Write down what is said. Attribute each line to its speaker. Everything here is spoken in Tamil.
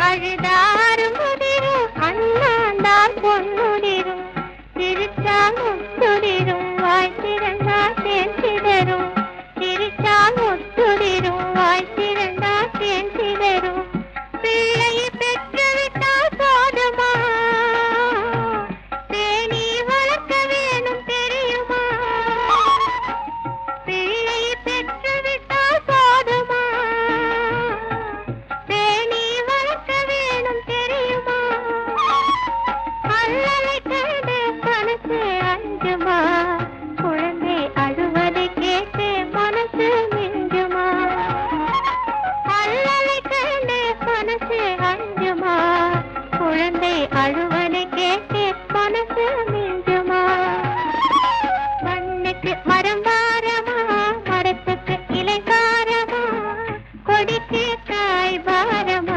Speaker 1: அழுதாரும் முதிரும் அண்ணாந்தான் பொன்னுதிரும் திருச்சால் முத்துதிரும் வாய் திறந்தால் தேன் சிதறும் திருச்சால் முத்துதிரும் வாய் திறந்தால் தேன் சிதறும் பிள்ளையை பெற்றுவிட்டால் போதுமா தேனி வளர்க்க வேணும் தெரியுமா பிள்ளையை பெற்றுவிட்டால் போதுமா தேனி வளர்க்க வேணும் தெரியுமா அல்லலை கண்டு மனசு அஞ்சுமா குழந்தை அழுவதை கேட்டு மனசு மிஞ்சுமா அல்லலை கண்டு மனசு